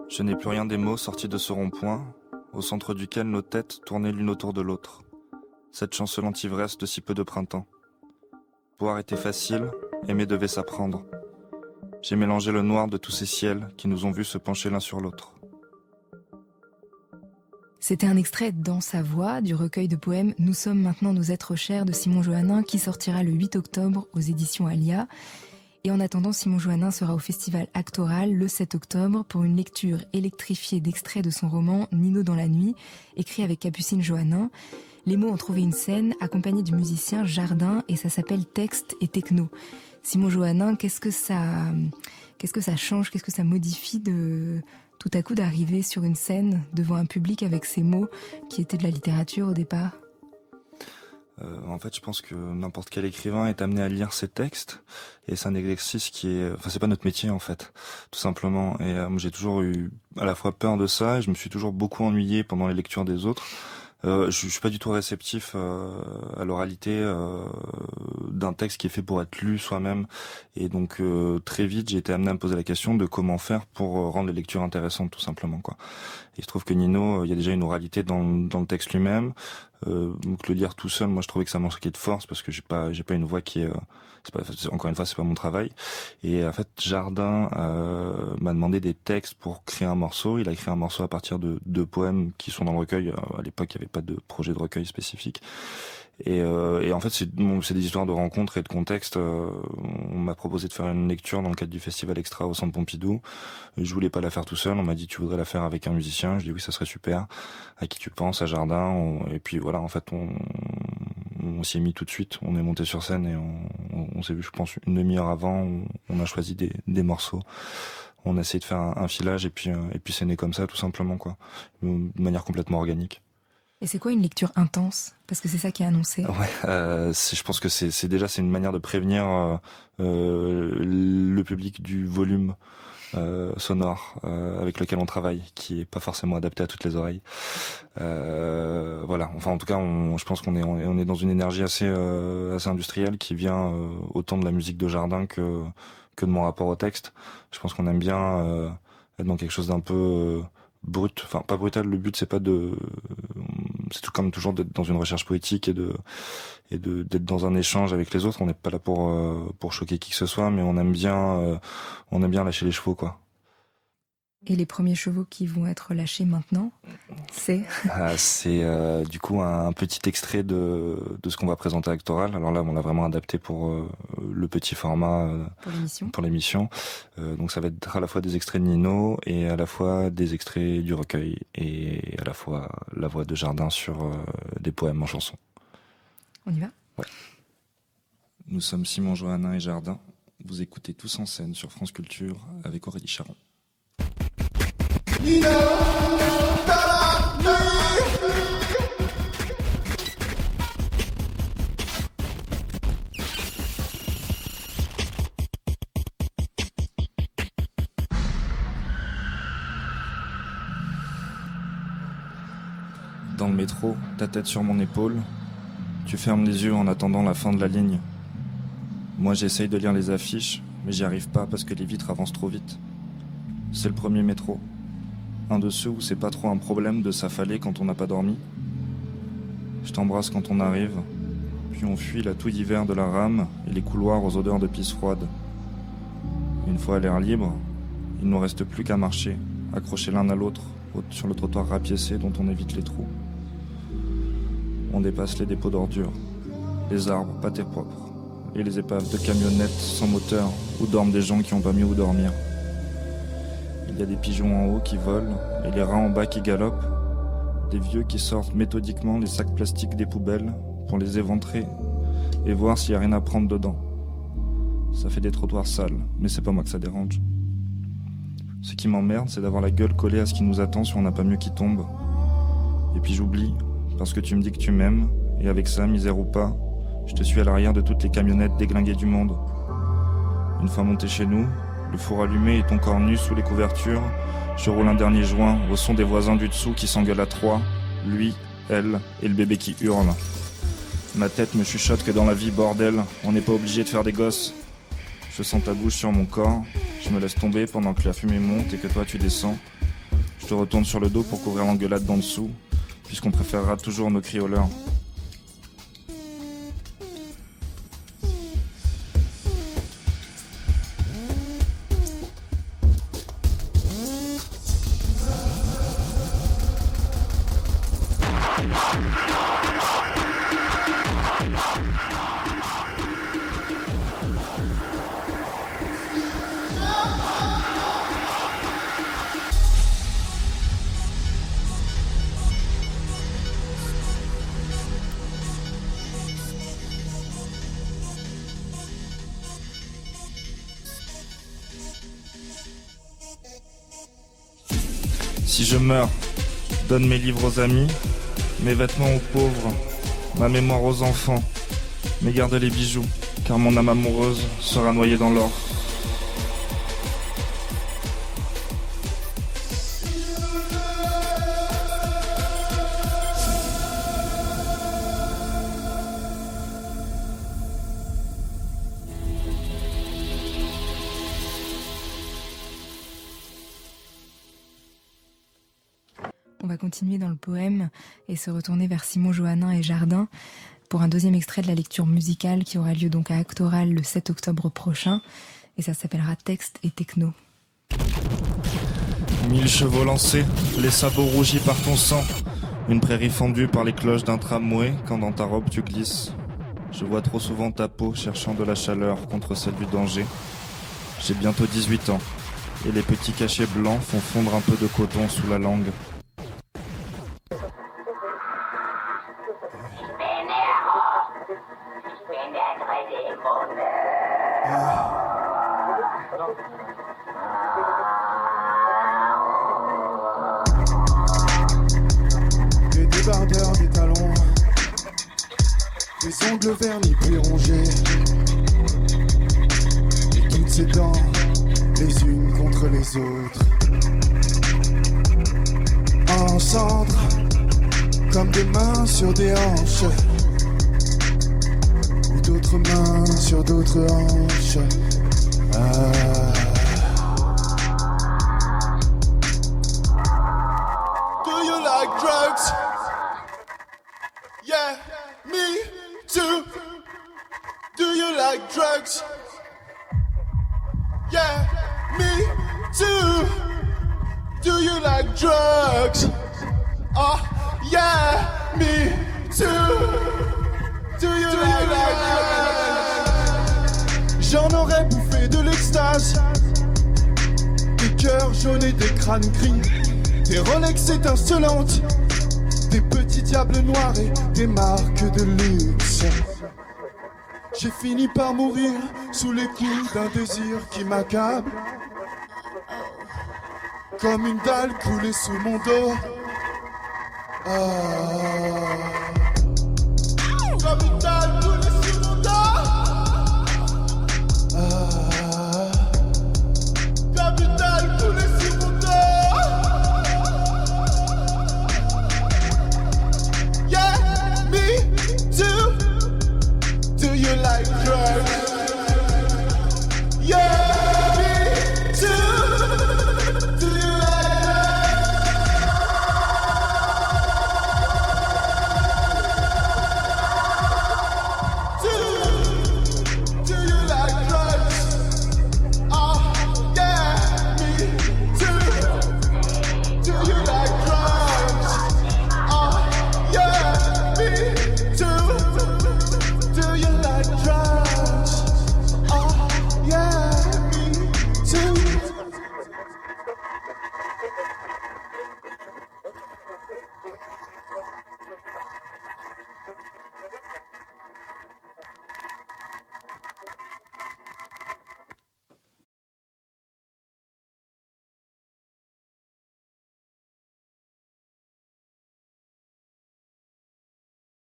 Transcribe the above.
Je n'ai plus rien des mots sortis de ce rond-point, au centre duquel nos têtes tournaient l'une autour de l'autre. Cette chancelante ivresse de si peu de printemps. Boire était facile, aimer devait s'apprendre. J'ai mélangé le noir de tous ces ciels qui nous ont vus se pencher l'un sur l'autre. C'était un extrait Dans sa voix du recueil de poèmes Nous sommes maintenant nos êtres chers de Simon Johannin qui sortira le 8 octobre aux éditions Alia. Et en attendant, Simon Johannin sera au festival Actoral le 7 octobre pour une lecture électrifiée d'extraits de son roman Nino dans la nuit, écrit avec Capucine Johannin. Les mots ont trouvé une scène accompagnée du musicien Jardin et ça s'appelle Texte et Techno. Simon Johannin, qu'est-ce que ça change, qu'est-ce que ça modifie de tout à coup d'arriver sur une scène devant un public avec ces mots qui étaient de la littérature au départ ? En fait, je pense que n'importe quel écrivain est amené à lire ses textes et c'est un exercice qui est, enfin, c'est pas notre métier en fait, tout simplement. Et moi, j'ai toujours eu à la fois peur de ça et je me suis toujours beaucoup ennuyé pendant les lectures des autres. Je suis pas du tout réceptif à l'oralité d'un texte qui est fait pour être lu soi-même. Et donc très vite, j'ai été amené à me poser la question de comment faire pour rendre les lectures intéressantes, tout simplement, quoi. Et il se trouve que Nino, il y a déjà une oralité dans le texte lui-même. Donc le lire tout seul, moi je trouvais que ça manquait de force parce que j'ai pas une voix qui est encore une fois, c'est pas mon travail. Et en fait, Jardin m'a demandé des textes pour créer un morceau. Il a créé un morceau à partir de 2 poèmes qui sont dans le recueil. À l'époque, il n'y avait pas de projet de recueil spécifique. Et en fait, c'est des histoires de rencontres et de contexte. On m'a proposé de faire une lecture dans le cadre du festival Extra au Centre Pompidou. Je voulais pas la faire tout seul. On m'a dit, tu voudrais la faire avec un musicien? Je dis oui, ça serait super. À qui tu penses? À Jardin. Et puis voilà, en fait, on s'y est mis tout de suite. On est monté sur scène et on s'est vu, je pense, une demi-heure avant. On a choisi des morceaux. On a essayé de faire un filage et puis c'est né comme ça, tout simplement, quoi. De manière complètement organique. Et c'est quoi une lecture intense ? Parce que c'est ça qui est annoncé. Ouais, je pense que c'est une manière de prévenir le public du volume sonore avec lequel on travaille, qui est pas forcément adapté à toutes les oreilles. Voilà. Enfin, en tout cas, je pense qu'on est dans une énergie assez industrielle qui vient autant de la musique de Jardin que de mon rapport au texte. Je pense qu'on aime bien être dans quelque chose d'un peu brut, enfin pas brutal. Le but c'est tout comme toujours d'être dans une recherche poétique et d'être dans un échange avec les autres. On n'est pas là pour choquer qui que ce soit, mais on aime bien lâcher les chevaux, quoi. Et les premiers chevaux qui vont être lâchés maintenant, c'est du coup un petit extrait de ce qu'on va présenter à Actoral. Alors là, on l'a vraiment adapté pour le petit format pour l'émission. Donc ça va être à la fois des extraits de Nino et à la fois des extraits du recueil et à la fois la voix de Jardin sur des poèmes en chanson. On y va ? Ouais. Nous sommes Simon Johannin et Jardin. Vous écoutez Tous en scène sur France Culture avec Aurélie Charon. Dans le métro, ta tête sur mon épaule, tu fermes les yeux en attendant la fin de la ligne. Moi j'essaye de lire les affiches, mais j'y arrive pas parce que les vitres avancent trop vite. C'est le premier métro. Un de ceux où c'est pas trop un problème de s'affaler quand on n'a pas dormi. Je t'embrasse quand on arrive, puis on fuit la touille d'hiver de la rame et les couloirs aux odeurs de pisse froide. Une fois à l'air libre, il ne nous reste plus qu'à marcher, accrochés l'un à l'autre sur le trottoir rapiécé dont on évite les trous. On dépasse les dépôts d'ordures, les arbres pâtés propres et les épaves de camionnettes sans moteur où dorment des gens qui n'ont pas mieux où dormir. Il y a des pigeons en haut qui volent et les rats en bas qui galopent, des vieux qui sortent méthodiquement les sacs plastiques des poubelles pour les éventrer et voir s'il n'y a rien à prendre dedans. Ça fait des trottoirs sales, mais c'est pas moi que ça dérange. Ce qui m'emmerde, c'est d'avoir la gueule collée à ce qui nous attend si on n'a pas mieux qui tombe. Et puis j'oublie, parce que tu me dis que tu m'aimes, et avec ça, misère ou pas, je te suis à l'arrière de toutes les camionnettes déglinguées du monde. Une fois monté chez nous, le four allumé et ton corps nu sous les couvertures, je roule un dernier joint au son des voisins du dessous qui s'engueulent à 3, lui, elle et le bébé qui hurle. Ma tête me chuchote que dans la vie, bordel, on n'est pas obligé de faire des gosses. Je sens ta bouche sur mon corps, je me laisse tomber pendant que la fumée monte et que toi tu descends. Je te retourne sur le dos pour couvrir l'engueulade d'en dessous, puisqu'on préférera toujours nos cris au leur. Si je meurs, donne mes livres aux amis, mes vêtements aux pauvres, ma mémoire aux enfants, mais garde les bijoux, car mon âme amoureuse sera noyée dans l'or. On va continuer dans le poème et se retourner vers Simon Johannin et Jardin pour un deuxième extrait de la lecture musicale qui aura lieu donc à Actoral le 7 octobre prochain. Et ça s'appellera Texte et Techno. 1000 chevaux lancés, les sabots rougis par ton sang, une prairie fendue par les cloches d'un tramway quand dans ta robe tu glisses. Je vois trop souvent ta peau cherchant de la chaleur contre celle du danger. J'ai bientôt 18 ans et les petits cachets blancs font fondre un peu de coton sous la langue. Des débardeurs, des talons, des ongles vernis puis rongés, et toutes ces dents, les unes contre les autres, en cendres, comme des mains sur des hanches, ou d'autres mains sur d'autres hanches. Do you like drugs? Yeah, me too. Do you like drugs? Yeah, me too. Do you like drugs? Oh, yeah, me too. Do you like drugs? J'en aurais bouffé de l'extase. Des cœurs jaunes et des crânes gris. Des Rolex étincelantes. Des petits diables noirs et des marques de luxe. J'ai fini par mourir sous les coups d'un désir qui m'accable. Comme une dalle coulée sous mon dos. Ah.